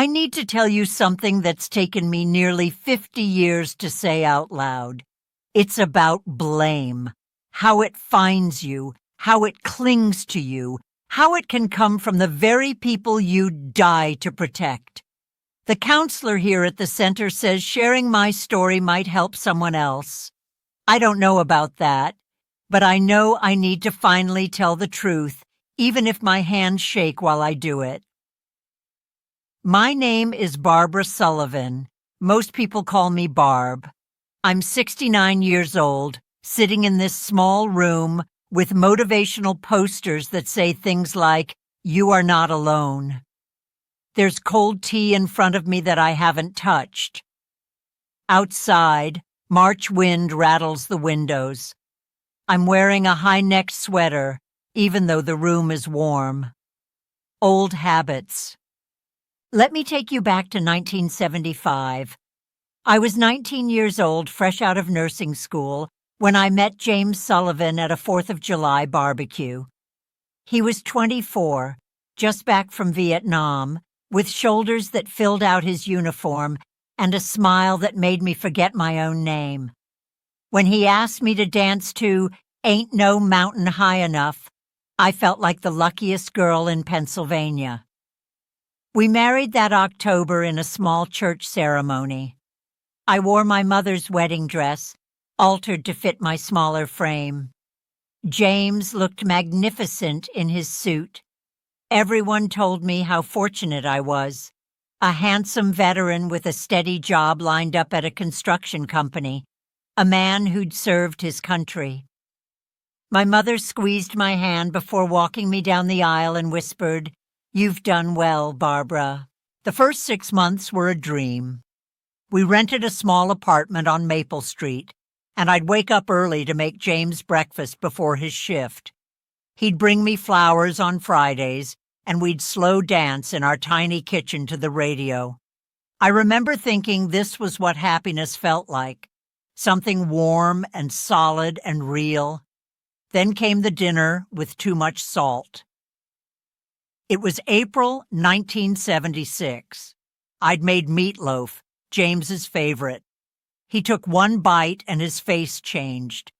I need to tell you something that's taken me nearly 50 years to say out loud. It's about blame. How it finds you, how it clings to you, how it can come from the very people you die to protect. The counselor here at the center says sharing my story might help someone else. I don't know about that, but I know I need to finally tell the truth, even if my hands shake while I do it. My name is Barbara Sullivan. Most people call me Barb. I'm 69 years old, sitting in this small room with motivational posters that say things like, "You are not alone." There's cold tea in front of me that I haven't touched. Outside, March wind rattles the windows. I'm wearing a high-necked sweater, even though the room is warm. Old habits. Let me take you back to 1975. I was 19 years old, fresh out of nursing school, when I met James Sullivan at a 4th of July barbecue. He was 24, just back from Vietnam, with shoulders that filled out his uniform and a smile that made me forget my own name. When he asked me to dance to "Ain't No Mountain High Enough," I felt like the luckiest girl in Pennsylvania. We married that October in a small church ceremony. I wore my mother's wedding dress, altered to fit my smaller frame. James looked magnificent in his suit. Everyone told me how fortunate I was. A handsome veteran with a steady job lined up at a construction company, a man who'd served his country. My mother squeezed my hand before walking me down the aisle and whispered, "You've done well, Barbara." The first 6 months were a dream. We rented a small apartment on Maple Street, and I'd wake up early to make James breakfast before his shift. He'd bring me flowers on Fridays, and we'd slow dance in our tiny kitchen to the radio. I remember thinking this was what happiness felt like, something warm and solid and real. Then came the dinner with too much salt. It was April 1976. I'd made meatloaf, James's favorite. He took one bite and his face changed,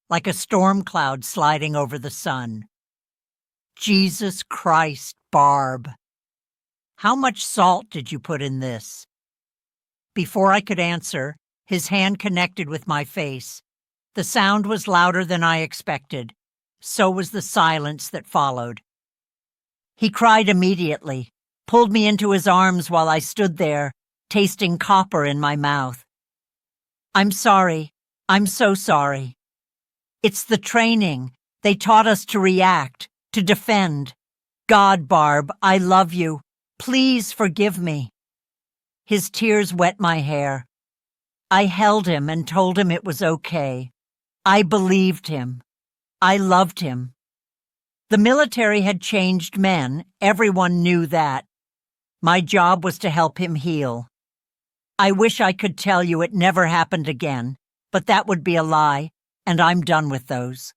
like a storm cloud sliding over the sun. "Jesus Christ, Barb. How much salt did you put in this?" Before I could answer, his hand connected with my face. The sound was louder than I expected. So was the silence that followed. He cried immediately, pulled me into his arms while I stood there, tasting copper in my mouth. "I'm sorry. I'm so sorry. It's the training. They taught us to react, to defend. God, Barb, I love you. Please forgive me." His tears wet my hair. I held him and told him it was okay. I believed him. I loved him. The military had changed men. Everyone knew that. My job was to help him heal. I wish I could tell you it never happened again, but that would be a lie, and I'm done with those.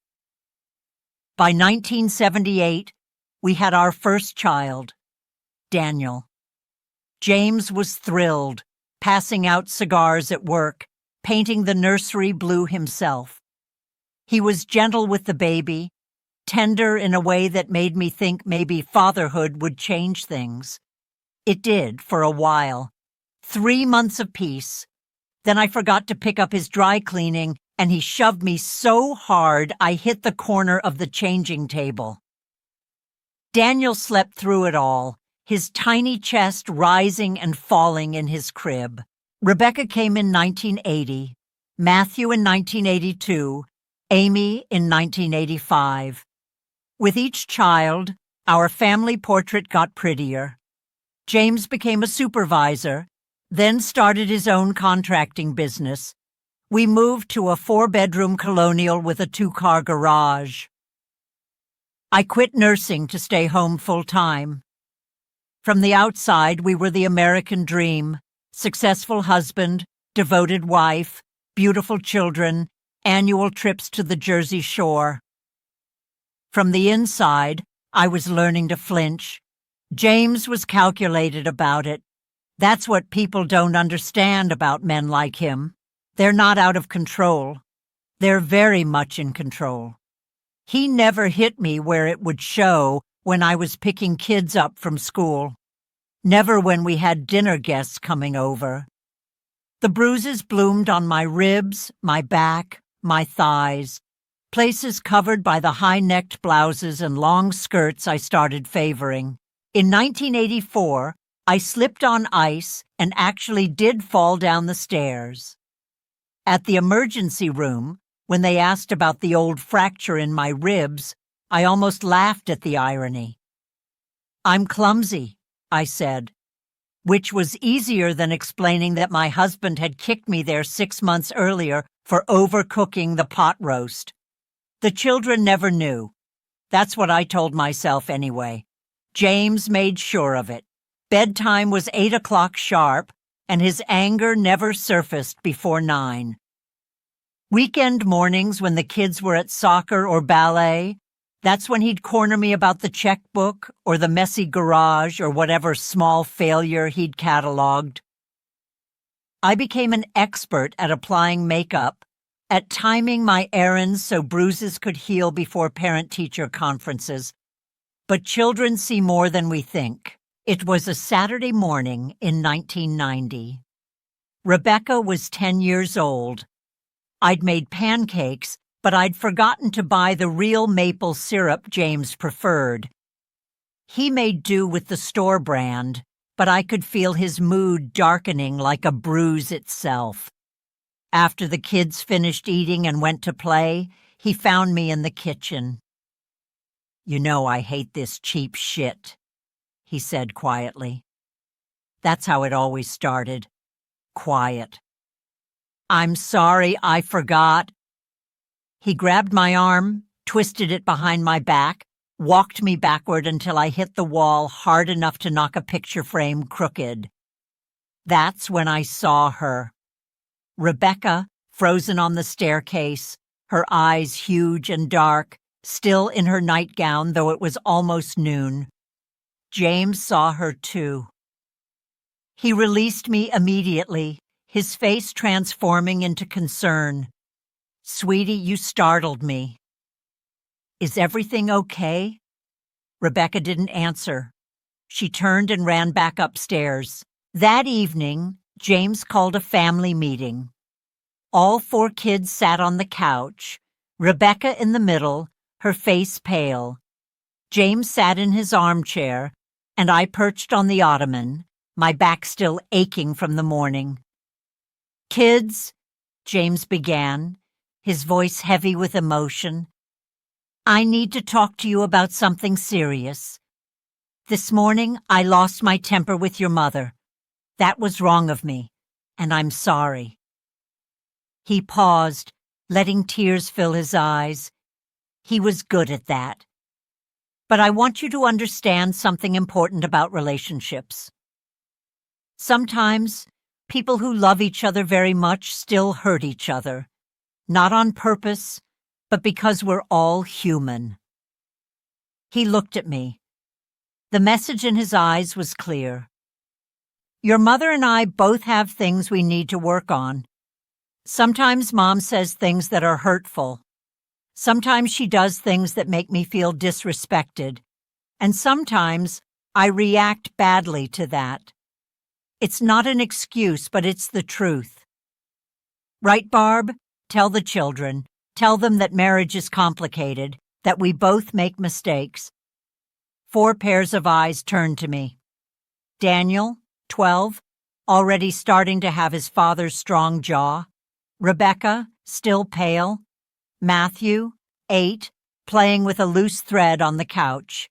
By 1978, we had our first child, Daniel. James was thrilled, passing out cigars at work, painting the nursery blue himself. He was gentle with the baby, tender in a way that made me think maybe fatherhood would change things. It did for a while. 3 months of peace. Then I forgot to pick up his dry cleaning, and he shoved me so hard I hit the corner of the changing table. Daniel slept through it all, his tiny chest rising and falling in his crib. Rebecca came in 1980, Matthew in 1982, Amy in 1985. With each child, our family portrait got prettier. James became a supervisor, then started his own contracting business. We moved to a 4-bedroom colonial with a 2-car garage. I quit nursing to stay home full-time. From the outside, we were the American dream: successful husband, devoted wife, beautiful children, annual trips to the Jersey Shore. From the inside, I was learning to flinch. James was calculated about it. That's what people don't understand about men like him. They're not out of control. They're very much in control. He never hit me where it would show when I was picking kids up from school. Never when we had dinner guests coming over. The bruises bloomed on my ribs, my back, my thighs, places covered by the high-necked blouses and long skirts I started favoring. In 1984, I slipped on ice and actually did fall down the stairs. At the emergency room, when they asked about the old fracture in my ribs, I almost laughed at the irony. "I'm clumsy," I said, which was easier than explaining that my husband had kicked me there 6 months earlier for overcooking the pot roast. The children never knew. That's what I told myself anyway. James made sure of it. Bedtime was 8 o'clock sharp, and his anger never surfaced before 9. Weekend mornings when the kids were at soccer or ballet, that's when he'd corner me about the checkbook or the messy garage or whatever small failure he'd cataloged. I became an expert at applying makeup, at timing my errands so bruises could heal before parent-teacher conferences. But children see more than we think. It was a Saturday morning in 1990. Rebecca was 10 years old. I'd made pancakes, but I'd forgotten to buy the real maple syrup James preferred. He made do with the store brand, but I could feel his mood darkening like a bruise itself. After the kids finished eating and went to play, he found me in the kitchen. "You know I hate this cheap shit," he said quietly. That's how it always started. Quiet. "I'm sorry, I forgot." He grabbed my arm, twisted it behind my back, walked me backward until I hit the wall hard enough to knock a picture frame crooked. That's when I saw her. Rebecca, frozen on the staircase, her eyes huge and dark, still in her nightgown though it was almost noon. James saw her too. He released me immediately, his face transforming into concern. "Sweetie, you startled me." "Is everything okay?" Rebecca didn't answer. She turned and ran back upstairs. That evening, James called a family meeting. All 4 kids sat on the couch, Rebecca in the middle, her face pale. James sat in his armchair, and I perched on the ottoman, my back still aching from the morning. "Kids," James began, his voice heavy with emotion, "I need to talk to you about something serious. This morning, I lost my temper with your mother. That was wrong of me, and I'm sorry." He paused, letting tears fill his eyes. He was good at that. "But I want you to understand something important about relationships. Sometimes, people who love each other very much still hurt each other, not on purpose, but because we're all human." He looked at me. The message in his eyes was clear. "Your mother and I both have things we need to work on. Sometimes Mom says things that are hurtful. Sometimes she does things that make me feel disrespected. And sometimes I react badly to that. It's not an excuse, but it's the truth. Right, Barb? Tell the children. Tell them that marriage is complicated, that we both make mistakes." 4 pairs of eyes turned to me. Daniel, 12, already starting to have his father's strong jaw. Rebecca, still pale. Matthew, 8, playing with a loose thread on the couch.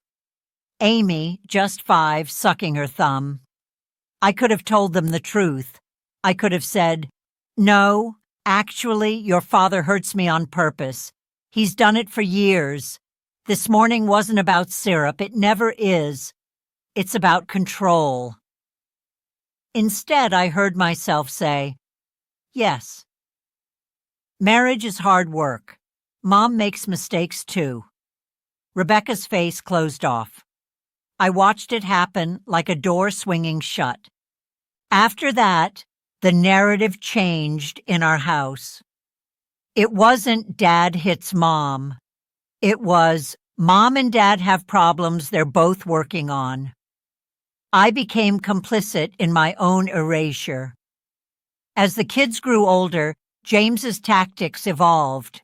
Amy, just 5, sucking her thumb. I could have told them the truth. I could have said, "No, actually, your father hurts me on purpose. He's done it for years. This morning wasn't about syrup. It never is. It's about control." Instead, I heard myself say, "Yes." Marriage is hard work. Mom makes mistakes too. Rebecca's face closed off. I watched it happen like a door swinging shut. After that, the narrative changed in our house. It wasn't Dad hits Mom. It was Mom and Dad have problems they're both working on. I became complicit in my own erasure. As the kids grew older, James's tactics evolved.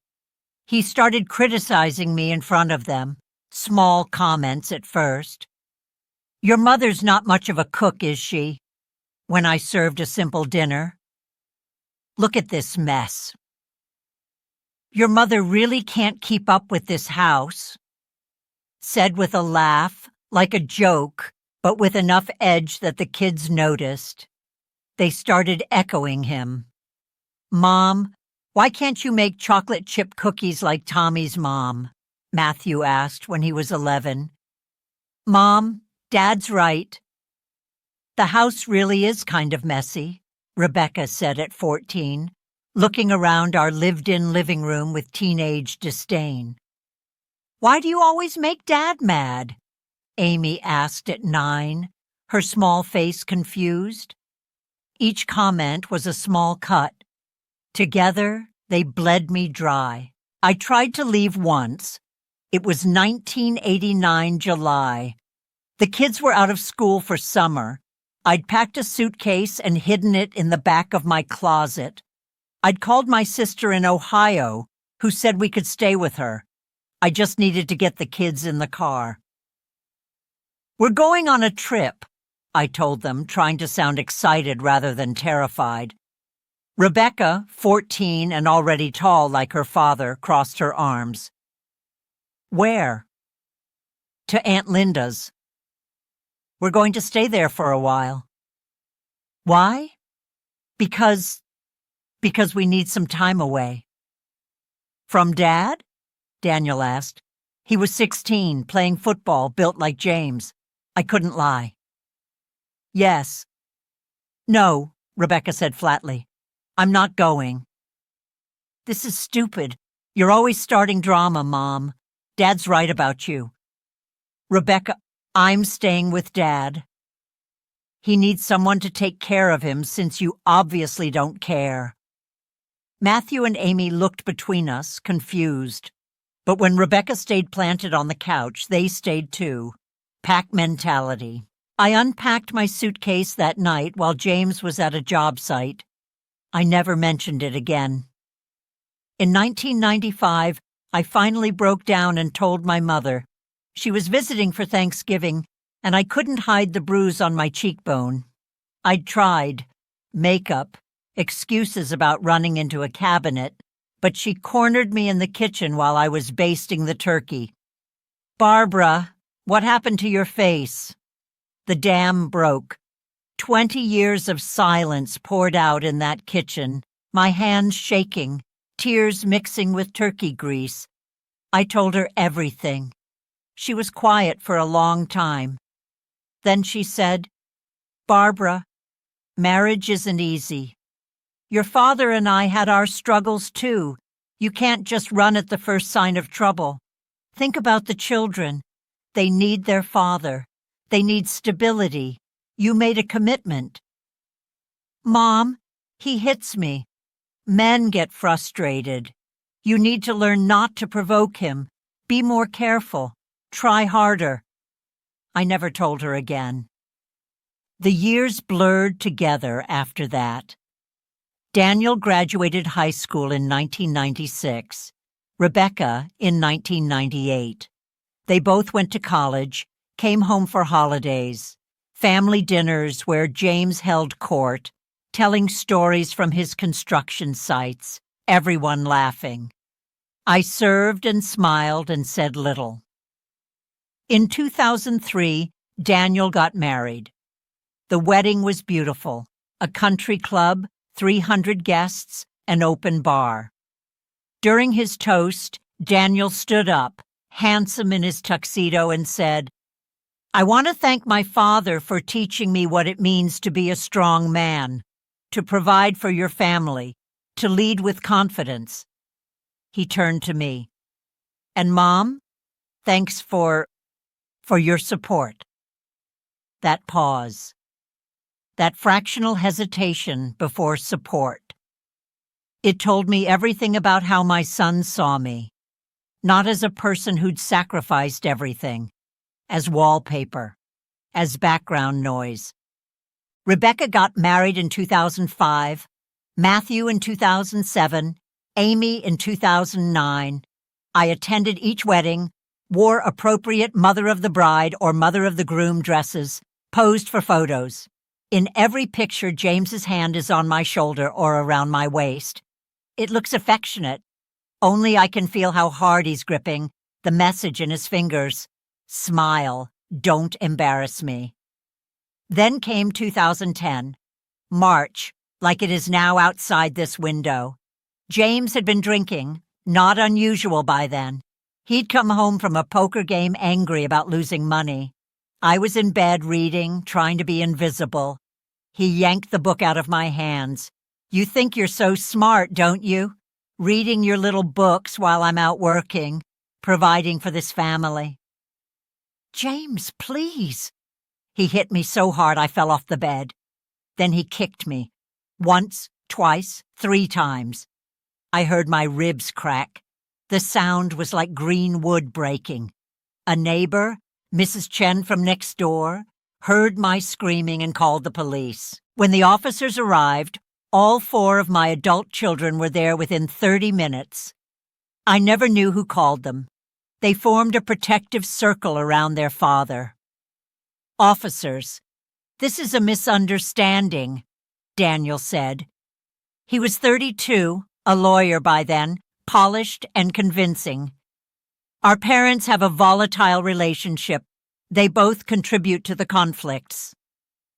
He started criticizing me in front of them, small comments at first. "Your mother's not much of a cook, is she?" when I served a simple dinner. "Look at this mess. Your mother really can't keep up with this house," said with a laugh, like a joke, but with enough edge that the kids noticed. They started echoing him. "Mom, why can't you make chocolate chip cookies like Tommy's mom?" Matthew asked when he was 11. "Mom, Dad's right. The house really is kind of messy," Rebecca said at 14, looking around our lived-in living room with teenage disdain. "Why do you always make Dad mad?" Amy asked at 9, her small face confused. Each comment was a small cut. Together, they bled me dry. I tried to leave once. It was 1989 July. The kids were out of school for summer. I'd packed a suitcase and hidden it in the back of my closet. I'd called my sister in Ohio, who said we could stay with her. I just needed to get the kids in the car. "We're going on a trip," I told them, trying to sound excited rather than terrified. Rebecca, 14 and already tall like her father, crossed her arms. "Where?" "To Aunt Linda's. We're going to stay there for a while." "Why?" Because we need some time away." "From Dad?" Daniel asked. He was 16, playing football, built like James. I couldn't lie. "Yes." "No," Rebecca said flatly. "I'm not going." "This is stupid. You're always starting drama, Mom. Dad's right about you." "Rebecca, I'm staying with Dad. He needs someone to take care of him since you obviously don't care." Matthew and Amy looked between us, confused. But when Rebecca stayed planted on the couch, they stayed too. Pack mentality. I unpacked my suitcase that night while James was at a job site. I never mentioned it again. In 1995, I finally broke down and told my mother. She was visiting for Thanksgiving, and I couldn't hide the bruise on my cheekbone. I'd tried. Makeup, excuses about running into a cabinet, but she cornered me in the kitchen while I was basting the turkey. "Barbara, what happened to your face?" The dam broke. 20 years of silence poured out in that kitchen, my hands shaking, tears mixing with turkey grease. I told her everything. She was quiet for a long time. Then she said, "Barbara, marriage isn't easy. Your father and I had our struggles too. You can't just run at the first sign of trouble. Think about the children. They need their father. They need stability. You made a commitment." "Mom, he hits me. Men get frustrated. You need to learn not to provoke him. Be more careful. Try harder." I never told her again. The years blurred together after that. Daniel graduated high school in 1996, Rebecca in 1998. They both went to college, came home for holidays, family dinners where James held court, telling stories from his construction sites, everyone laughing. I served and smiled and said little. In 2003, Daniel got married. The wedding was beautiful, a country club, 300 guests, an open bar. During his toast, Daniel stood up, handsome in his tuxedo, and said, "I want to thank my father for teaching me what it means to be a strong man, to provide for your family, to lead with confidence." He turned to me. "And Mom, thanks for your support." That pause. that fractional hesitation before support. It told me everything about how my son saw me, not as a person who'd sacrificed everything, as wallpaper, as background noise. Rebecca got married in 2005, Matthew in 2007, Amy in 2009. I attended each wedding, wore appropriate mother of the bride or mother of the groom dresses, posed for photos. In every picture, James's hand is on my shoulder or around my waist. It looks affectionate. Only I can feel how hard he's gripping, the message in his fingers. Smile, don't embarrass me. Then came 2010, March, like it is now outside this window. James had been drinking, not unusual by then. He'd come home from a poker game angry about losing money. I was in bed reading, trying to be invisible. He yanked the book out of my hands. You think you're so smart, don't you? Reading your little books while I'm out working, providing for this family. James, please. He hit me so hard I fell off the bed. Then he kicked me. Once, twice, 3 times. I heard my ribs crack. The sound was like green wood breaking. A neighbor, Mrs. Chen from next door, heard my screaming and called the police. When the officers arrived, all 4 of my adult children were there within 30 minutes. I never knew who called them. They formed a protective circle around their father. Officers, this is a misunderstanding, Daniel said. He was 32, a lawyer by then, polished and convincing. Our parents have a volatile relationship. They both contribute to the conflicts.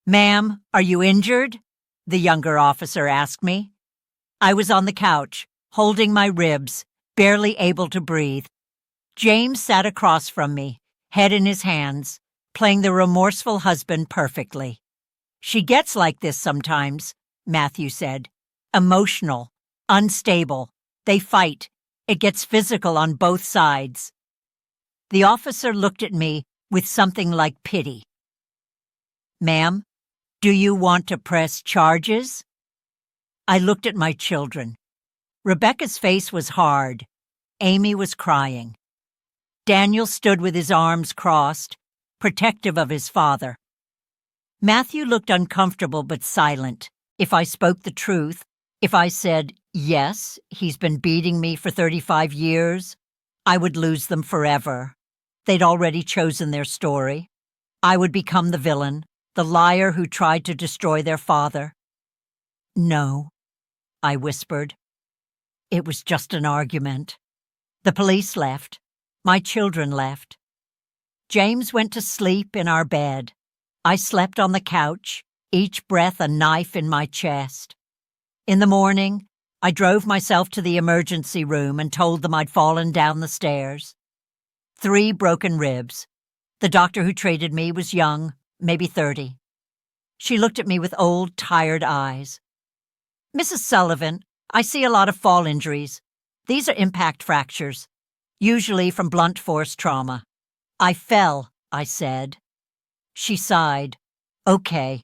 Ma'am, are you injured? The younger officer asked me. I was on the couch, holding my ribs, barely able to breathe. James sat across from me, head in his hands, playing the remorseful husband perfectly. She gets like this sometimes, Matthew said. Emotional, unstable. They fight. It gets physical on both sides. The officer looked at me with something like pity. Ma'am, do you want to press charges? I looked at my children. Rebecca's face was hard. Amy was crying. Daniel stood with his arms crossed, protective of his father. Matthew looked uncomfortable but silent. If I spoke the truth, if I said, yes, he's been beating me for 35 years, I would lose them forever. They'd already chosen their story. I would become the villain, the liar who tried to destroy their father. No, I whispered. It was just an argument. The police left. My children left. James went to sleep in our bed. I slept on the couch, each breath a knife in my chest. In the morning, I drove myself to the emergency room and told them I'd fallen down the stairs. 3 broken ribs. The doctor who treated me was young, maybe 30. She looked at me with old, tired eyes. Mrs. Sullivan, I see a lot of fall injuries. These are impact fractures, usually from blunt force trauma. I fell, I said. She sighed. Okay,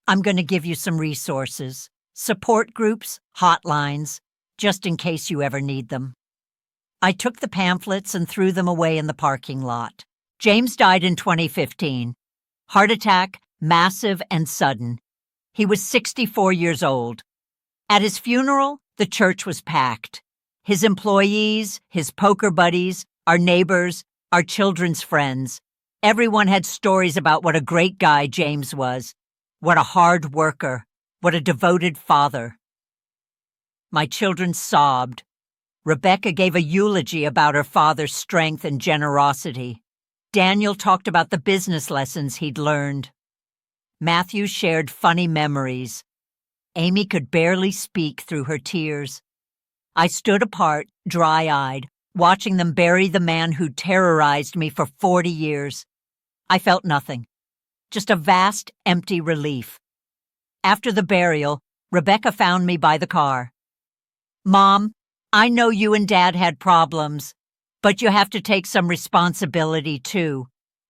I'm going to give you some resources. Support groups, hotlines, just in case you ever need them. I took the pamphlets and threw them away in the parking lot. James died in 2015. Heart attack, massive and sudden. He was 64 years old. At his funeral, the church was packed. His employees, his poker buddies, our neighbors, our children's friends. Everyone had stories about what a great guy James was, what a hard worker, what a devoted father. My children sobbed. Rebecca gave a eulogy about her father's strength and generosity. Daniel talked about the business lessons he'd learned. Matthew shared funny memories. Amy could barely speak through her tears. I stood apart, dry-eyed, watching them bury the man who terrorized me for 40 years. I felt nothing, just a vast, empty relief. After the burial, Rebecca found me by the car. Mom, I know you and Dad had problems, but you have to take some responsibility too.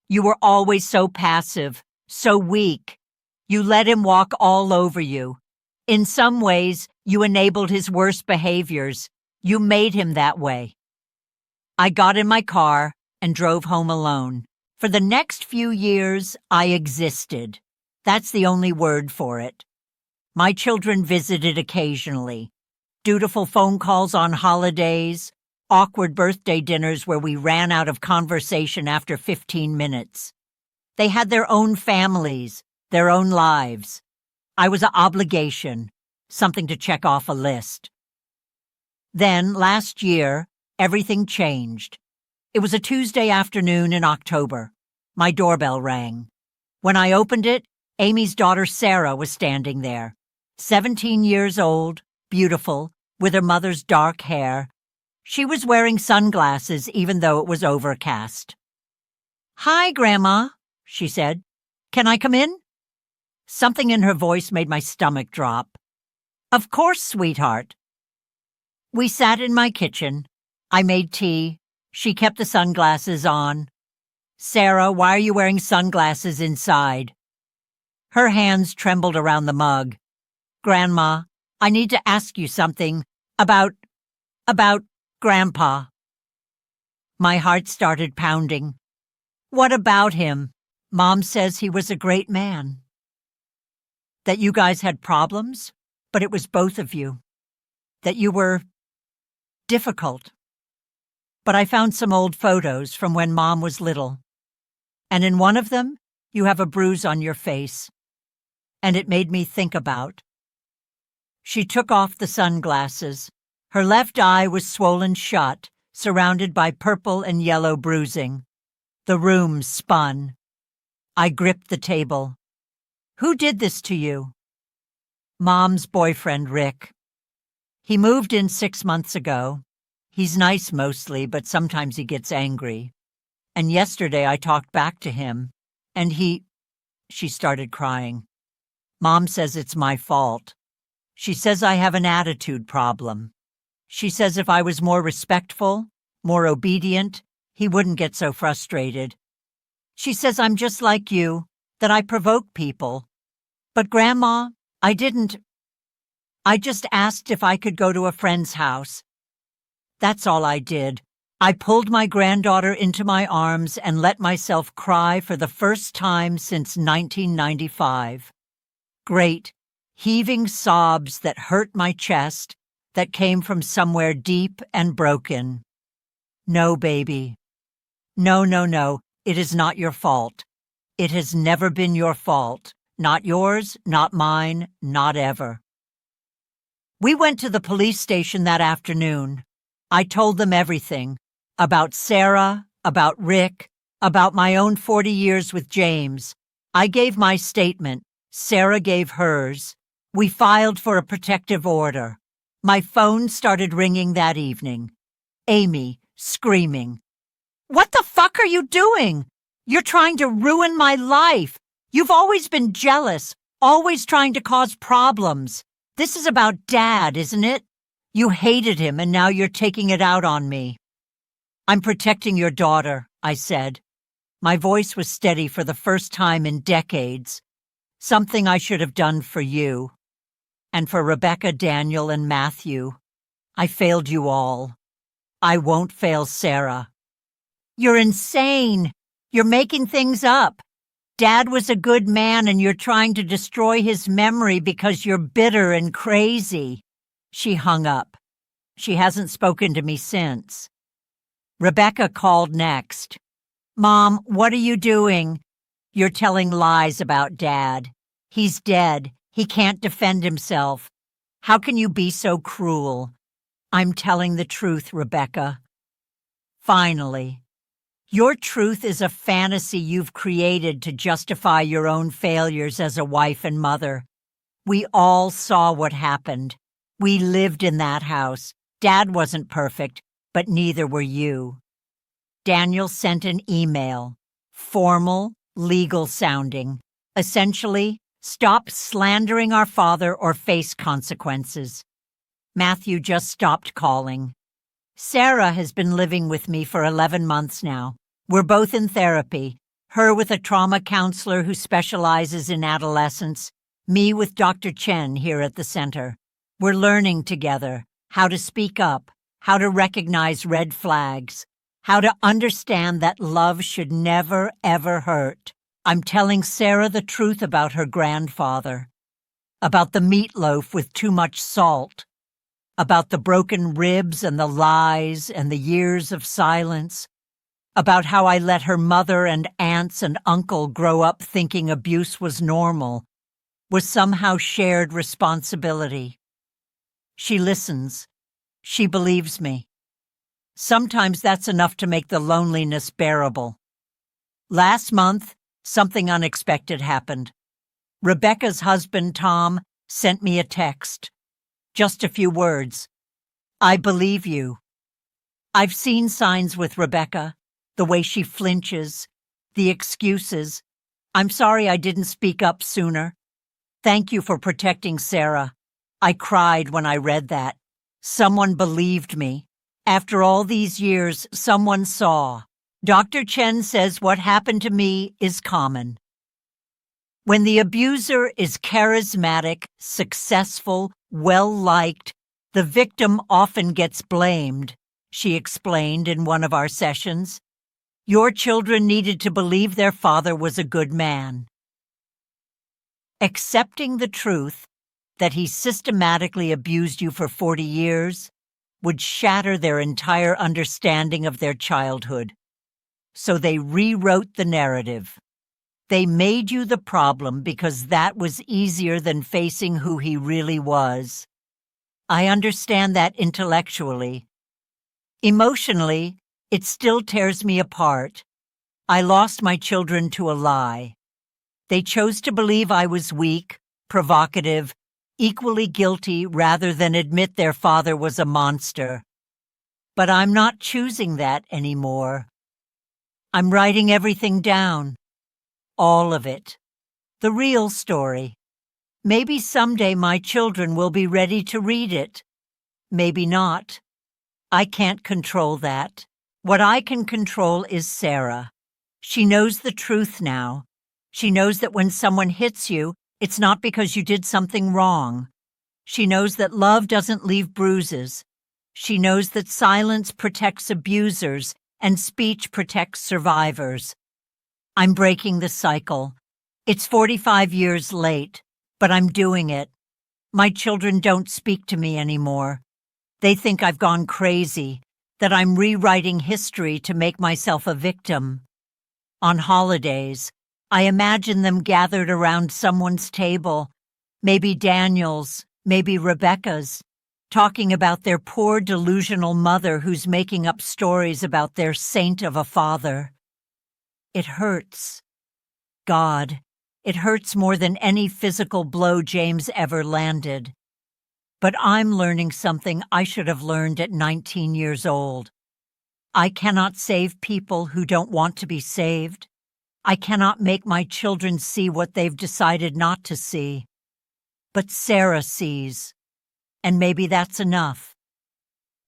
You were always so passive, so weak. You let him walk all over you. In some ways, you enabled his worst behaviors. You made him that way. I got in my car and drove home alone. For the next few years, I existed. That's the only word for it. My children visited occasionally. Dutiful phone calls on holidays, awkward birthday dinners where we ran out of conversation after 15 minutes. They had their own families, their own lives. I was an obligation, something to check off a list. Then, last year, everything changed. It was a Tuesday afternoon in October. My doorbell rang. When I opened it, Amy's daughter Sarah was standing there, 17 years old, beautiful, with her mother's dark hair. She was wearing sunglasses even though it was overcast. "Hi, Grandma," she said. "Can I come in?" Something in her voice made my stomach drop. "Of course, sweetheart." We sat in my kitchen. I made tea. She kept the sunglasses on. "Sarah, why are you wearing sunglasses inside?" Her hands trembled around the mug. "Grandma, I need to ask you something about Grandpa." My heart started pounding. "What about him? Mom says he was a great man." "That you guys had problems, but it was both of you. That you were difficult." But I found some old photos from when Mom was little. And in one of them, you have a bruise on your face. And it made me think about. She took off the sunglasses. Her left eye was swollen shut, surrounded by purple and yellow bruising. The room spun. I gripped the table. "Who did this to you?" "Mom's boyfriend, Rick. He moved in 6 months ago. He's nice mostly, but sometimes he gets angry. And yesterday I talked back to him, and he—" She started crying. "Mom says it's my fault. She says I have an attitude problem. She says if I was more respectful, more obedient, he wouldn't get so frustrated. She says I'm just like you, that I provoke people. But Grandma, I didn't. I just asked if I could go to a friend's house. That's all I did. I pulled my granddaughter into my arms and let myself cry for the first time since 1995. Great, heaving sobs that hurt my chest, that came from somewhere deep and broken. No, baby. No, no, no, it is not your fault. It has never been your fault. Not yours, not mine, not ever." We went to the police station that afternoon. I told them everything. About Sarah, about Rick, about my own 40 years with James. I gave my statement. Sarah gave hers. We filed for a protective order. My phone started ringing that evening. Amy, screaming. "What the fuck are you doing? You're trying to ruin my life. You've always been jealous, always trying to cause problems. This is about Dad, isn't it? You hated him and now you're taking it out on me." "I'm protecting your daughter," I said. My voice was steady for the first time in decades. "Something I should have done for you. And for Rebecca, Daniel, and Matthew. I failed you all. I won't fail Sarah." "You're insane. You're making things up. Dad was a good man and you're trying to destroy his memory because you're bitter and crazy." She hung up. She hasn't spoken to me since. Rebecca called next. "Mom, what are you doing?" "You're telling lies about Dad. He's dead. He can't defend himself. How can you be so cruel?" "I'm telling the truth, Rebecca." Finally. "Your truth is a fantasy you've created to justify your own failures as a wife and mother. We all saw what happened. We lived in that house. Dad wasn't perfect, but neither were you." Daniel sent an email, formal, legal sounding. Essentially, stop slandering our father or face consequences. Matthew just stopped calling. Sarah has been living with me for 11 months now. We're both in therapy. Her with a trauma counselor who specializes in adolescence, me with Dr. Chen here at the center. We're learning together how to speak up, how to recognize red flags, how to understand that love should never, ever hurt. I'm telling Sarah the truth about her grandfather, about the meatloaf with too much salt, about the broken ribs and the lies and the years of silence, about how I let her mother and aunts and uncle grow up thinking abuse was normal, was somehow shared responsibility. She listens. She believes me. Sometimes that's enough to make the loneliness bearable. Last month, something unexpected happened. Rebecca's husband, Tom, sent me a text. Just a few words. I believe you. I've seen signs with Rebecca, the way she flinches, the excuses. I'm sorry I didn't speak up sooner. Thank you for protecting Sarah. I cried when I read that. Someone believed me. After all these years, someone saw. Dr. Chen says what happened to me is common. When the abuser is charismatic, successful, well-liked, the victim often gets blamed, she explained in one of our sessions. Your children needed to believe their father was a good man. Accepting the truth that he systematically abused you for 40 years would shatter their entire understanding of their childhood. So they rewrote the narrative. They made you the problem because that was easier than facing who he really was. I understand that intellectually. Emotionally, it still tears me apart. I lost my children to a lie. They chose to believe I was weak, provocative, equally guilty rather than admit their father was a monster. But I'm not choosing that anymore. I'm writing everything down. All of it. The real story. Maybe someday my children will be ready to read it. Maybe not. I can't control that. What I can control is Sarah. She knows the truth now. She knows that when someone hits you, it's not because you did something wrong. She knows that love doesn't leave bruises. She knows that silence protects abusers and speech protects survivors. I'm breaking the cycle. It's 45 years late, but I'm doing it. My children don't speak to me anymore. They think I've gone crazy, that I'm rewriting history to make myself a victim. On holidays, I imagine them gathered around someone's table, maybe Daniel's, maybe Rebecca's, talking about their poor delusional mother who's making up stories about their saint of a father. It hurts. God, it hurts more than any physical blow James ever landed. But I'm learning something I should have learned at 19 years old. I cannot save people who don't want to be saved. I cannot make my children see what they've decided not to see. But Sarah sees, and maybe that's enough.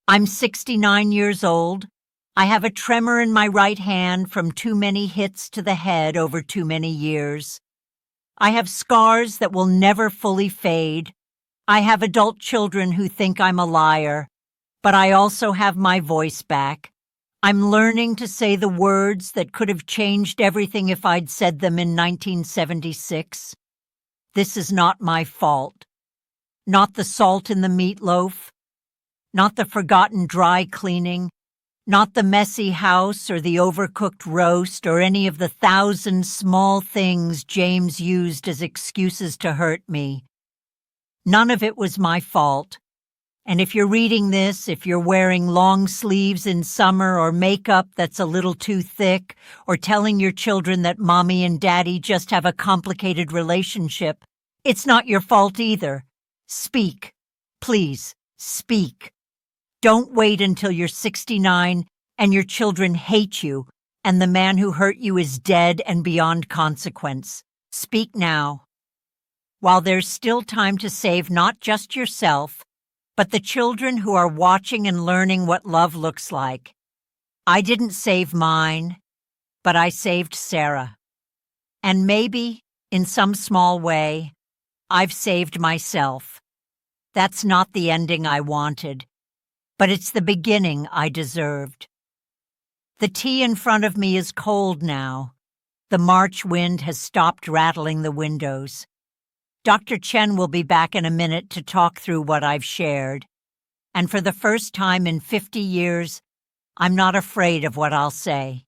I'm 69 years old. I have a tremor in my right hand from too many hits to the head over too many years. I have scars that will never fully fade. I have adult children who think I'm a liar, but I also have my voice back. I'm learning to say the words that could have changed everything if I'd said them in 1976. This is not my fault. Not the salt in the meatloaf. Not the forgotten dry cleaning. Not the messy house or the overcooked roast or any of the 1,000 small things James used as excuses to hurt me. None of it was my fault. And if you're reading this, if you're wearing long sleeves in summer or makeup that's a little too thick, or telling your children that mommy and daddy just have a complicated relationship, it's not your fault either. Speak. Please, speak. Don't wait until you're 69 and your children hate you and the man who hurt you is dead and beyond consequence. Speak now. While there's still time to save not just yourself, but the children who are watching and learning what love looks like. I didn't save mine. but I saved Sarah. And maybe, in some small way, I've saved myself. That's not the ending I wanted, but it's the beginning I deserved. The tea in front of me is cold now. The March wind has stopped rattling the windows. Dr. Chen will be back in a minute to talk through what I've shared. And for the first time in 50 years, I'm not afraid of what I'll say.